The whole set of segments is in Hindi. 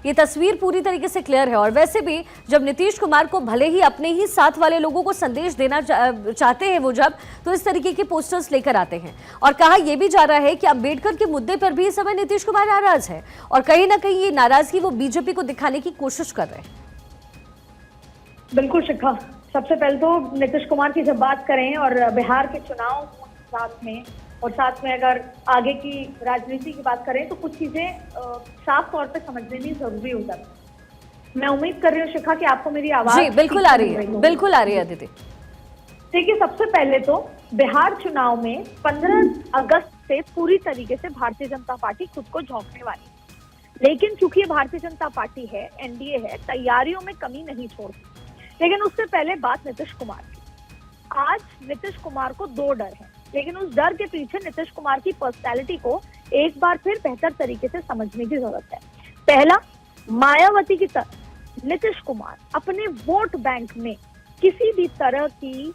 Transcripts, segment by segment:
ये तस्वीर पूरी तरीके से क्लियर है। और वैसे भी जब नीतीश कुमार को भले ही अपने ही साथ वाले लोगों को संदेश देना चाहते हैं वो जब तो इस तरीके के पोस्टर्स लेकर आते हैं। और कहा यह भी जा रहा है कि अंबेडकर के मुद्दे पर भी इस समय नीतीश कुमार नाराज है और कहीं ना कहीं ये नाराजगी वो बीजेपी को दिखाने की कोशिश कर रहे हैं। बिल्कुल शिखा, सबसे पहले तो नीतीश कुमार की जब बात करें और बिहार के चुनाव साथ में और साथ में अगर आगे की राजनीति की बात करें तो कुछ चीजें साफ तौर पे समझने में जरूरी हो जाती है। मैं उम्मीद कर रही हूँ शिखा कि आपको मेरी आवाज जी बिल्कुल आ रही है, बिल्कुल आ रही है अदिति। देखिए, सबसे पहले तो बिहार चुनाव में 15 अगस्त से पूरी तरीके से भारतीय जनता पार्टी खुद को झोंकने वाली है। लेकिन चूंकि ये भारतीय जनता पार्टी है, एनडीए है, तैयारियों में कमी नहीं छोड़ती। लेकिन उससे पहले बात नीतीश कुमार की। आज नीतीश कुमार को दो डर है, लेकिन उस डर के पीछे नीतीश कुमार की पर्सनैलिटी को एक बार फिर बेहतर तरीके से समझने की जरूरत है। पहला, मायावती की तरह नीतीश कुमार अपने वोट बैंक में किसी भी तरह की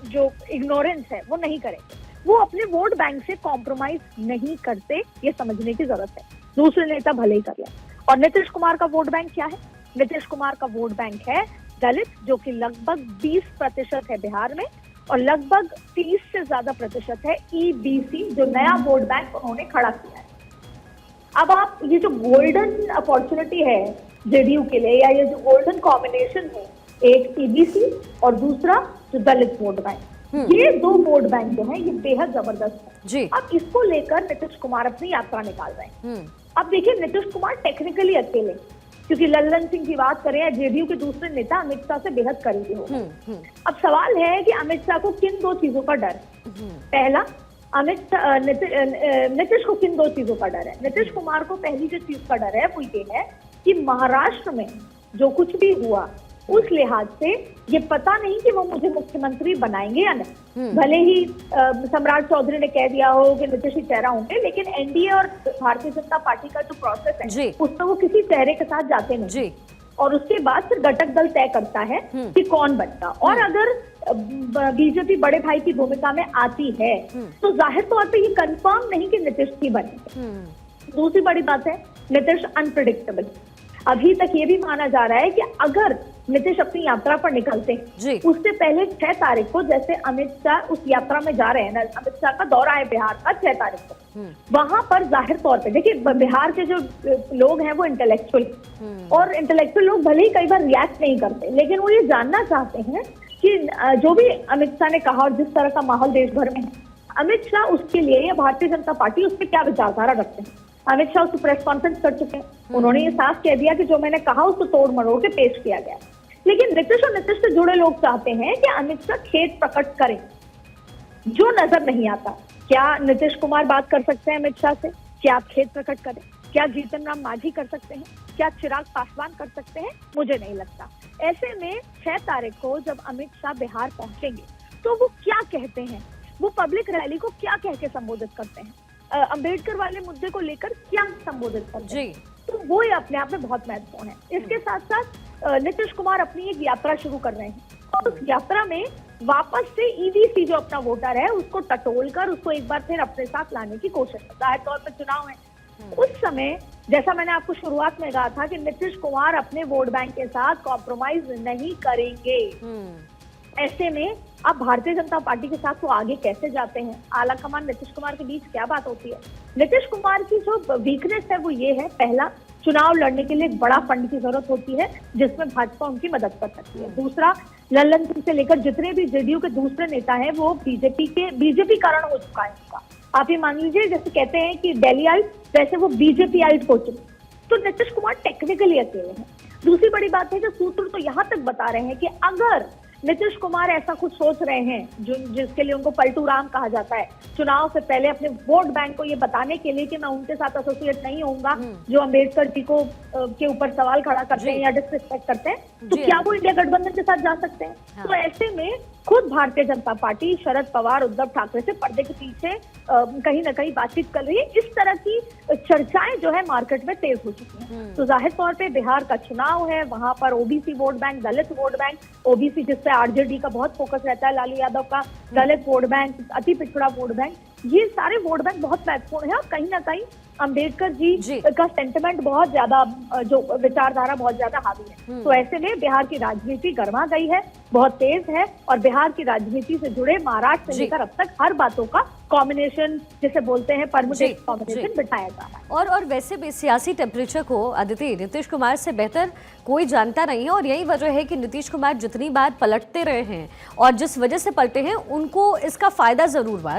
जो इग्नोरेंस है वो नहीं करेंगे। वो अपने वोट बैंक से कॉम्प्रोमाइज नहीं करते, ये समझने की जरूरत है। दूसरे नेता भले ही कर लें। और नीतीश कुमार का वोट बैंक क्या है? नीतीश कुमार का वोट बैंक है दलित, जो कि लगभग 20% है बिहार में, और लगभग 30 से ज्यादा प्रतिशत है ईबीसी, जो नया वोट बैंक उन्होंने खड़ा किया है। अब आप ये जो गोल्डन अपॉर्चुनिटी है जेडीयू के लिए, या ये जो गोल्डन कॉम्बिनेशन है, एक ईबीसी और दूसरा जो दलित वोट बैंक, ये दो वोट बैंक जो है ये बेहद जबरदस्त है जी। अब इसको लेकर नीतीश कुमार अपनी यात्रा निकाल रहे हैं। अब देखिए, नीतीश कुमार टेक्निकली अकेले, क्योंकि लल्लन सिंह की बात करें, जेडीयू के दूसरे नेता अमित शाह से बेहद करीबी हो। अब सवाल है कि अमित शाह को किन दो चीजों का डर है। पहला, नीतीश को किन दो चीजों का डर है? नीतीश कुमार को पहली जो चीज का डर है वो ये है कि महाराष्ट्र में जो कुछ भी हुआ उस लिहाज से ये पता नहीं कि वो मुझे मुख्यमंत्री बनाएंगे या नहीं। भले ही सम्राट चौधरी ने कह दिया हो कि नीतीश ही चेहरा होंगे, लेकिन एनडीए और भारतीय जनता पार्टी का जो प्रोसेस है उसमें वो किसी चेहरे के साथ जाते नहीं जी। और उसके बाद फिर घटक दल तय करता है कि कौन बनता। और अगर बीजेपी बड़े भाई की भूमिका में आती है तो जाहिर तौर पर ये कंफर्म नहीं कि नीतीश ही बनेंगे। दूसरी बड़ी बात है, नीतीश अनप्रिडिक्टेबल। अभी तक ये भी माना जा रहा है कि अगर नीतीश अपनी यात्रा पर निकलते हैं उससे पहले 6 तारीख को, जैसे अमित शाह उस यात्रा में जा रहे हैं ना, अमित शाह का दौरा है बिहार का 6 तारीख को, वहां पर जाहिर तौर पे देखिए बिहार के जो लोग हैं वो इंटेलेक्चुअल, और इंटेलेक्चुअल लोग भले ही कई बार रिएक्ट नहीं करते, लेकिन वो ये जानना चाहते हैं कि जो भी अमित शाह ने कहा और जिस तरह का माहौल देश भर में है, अमित शाह उसके लिए या भारतीय जनता पार्टी उस पर क्या विचारधारा रखते हैं। अमित शाह उसको प्रेस कॉन्फ्रेंस कर चुके हैं, उन्होंने ये साफ कह दिया कि जो मैंने कहा उसको तोड़ मरोड़ के पेश किया गया। लेकिन नीतीश और नीतीश से जुड़े लोग चाहते हैं कि अमित शाह खेद प्रकट करें, जो नजर नहीं आता। क्या नीतीश कुमार बात कर सकते हैं अमित शाह से? क्या आप खेद प्रकट करें? क्या जीतन राम मांझी कर सकते हैं? क्या चिराग पासवान कर सकते हैं? मुझे नहीं लगता। ऐसे में 6 तारीख को जब अमित शाह बिहार पहुंचेंगे तो वो क्या कहते हैं, वो पब्लिक रैली को क्या कह के संबोधित करते हैं, अंबेडकर वाले मुद्दे को लेकर क्या संबोधित करते हैं, तो वो ये अपने आप में बहुत महत्वपूर्ण है। इसके साथ साथ नीतीश कुमार अपनी एक यात्रा शुरू कर रहे हैं और उस यात्रा में वापस से ईवीसी जो अपना वोटर है उसको टटोल कर उसको एक बार फिर अपने साथ लाने की कोशिश है। जाहिर तौर पर चुनाव है, उस समय जैसा मैंने आपको शुरुआत में कहा था कि नीतीश कुमार अपने वोट बैंक के साथ कॉम्प्रोमाइज नहीं करेंगे। ऐसे में अब भारतीय जनता पार्टी के साथ वो आगे कैसे जाते हैं, आला कमान नीतीश कुमार के बीच क्या बात होती है। नीतीश कुमार की जो वीकनेस है वो ये है, पहला, चुनाव लड़ने के लिए एक बड़ा फंड की जरूरत होती है जिसमें भाजपा उनकी मदद कर सकती है। दूसरा, लल्लन सिंह से लेकर जितने भी जेडीयू के दूसरे नेता हैं वो बीजेपी कारण हो चुका है उनका। आप ये मान लीजिए, जैसे कहते हैं कि दिल्ली आइट, वैसे वो बीजेपी आइट हो चुके। तो नीतीश कुमार टेक्निकली अकेले हैं। दूसरी बड़ी बात है, जो सूत्र तो यहाँ तक बता रहे हैं कि अगर नीतीश कुमार ऐसा कुछ सोच रहे हैं जिसके लिए उनको पलटू राम कहा जाता है, चुनाव से पहले अपने वोट बैंक को ये बताने के लिए कि मैं उनके साथ एसोसिएट नहीं होऊंगा जो अंबेडकर जी को के ऊपर सवाल खड़ा करते हैं या डिसरिस्पेक्ट करते हैं, तो क्या वो इंडिया गठबंधन के साथ जा सकते हैं? तो ऐसे में खुद भारतीय जनता पार्टी शरद पवार, उद्धव ठाकरे से पर्दे के पीछे कहीं ना कहीं बातचीत कर रही है। इस तरह की चर्चाएं जो है मार्केट में तेज हो चुकी हैं। तो जाहिर तौर पे बिहार का चुनाव है, वहां पर ओबीसी वोट बैंक, दलित वोट बैंक, ओबीसी जिसपे आरजेडी का बहुत फोकस रहता है, लालू यादव का, दलित वोट बैंक, अति पिछड़ा वोट बैंक, ये सारे वोट बैंक बहुत महत्वपूर्ण है और कहीं ना कहीं अंबेडकर जी जी। का सेंटिमेंट बहुत ज्यादा, जो विचारधारा बहुत ज्यादा हावी है। तो ऐसे में बिहार की राजनीति गर्मा गई है, बहुत तेज है, और बिहार की राजनीति से जुड़े महाराष्ट्र से जी। लेकर अब तक हर बातों का कॉम्बिनेशन, जिसे बोलते हैं परमुटेशन जी। कॉम्बिनेशन, बिठाया जा रहा है। और वैसे भी सियासी टेम्परेचर को अदिति नीतीश कुमार से बेहतर कोई जानता नहीं है, और यही वजह है कि नीतीश कुमार जितनी बार पलटते रहे हैं और जिस वजह से पलटे हैं उनको इसका फायदा जरूर हुआ।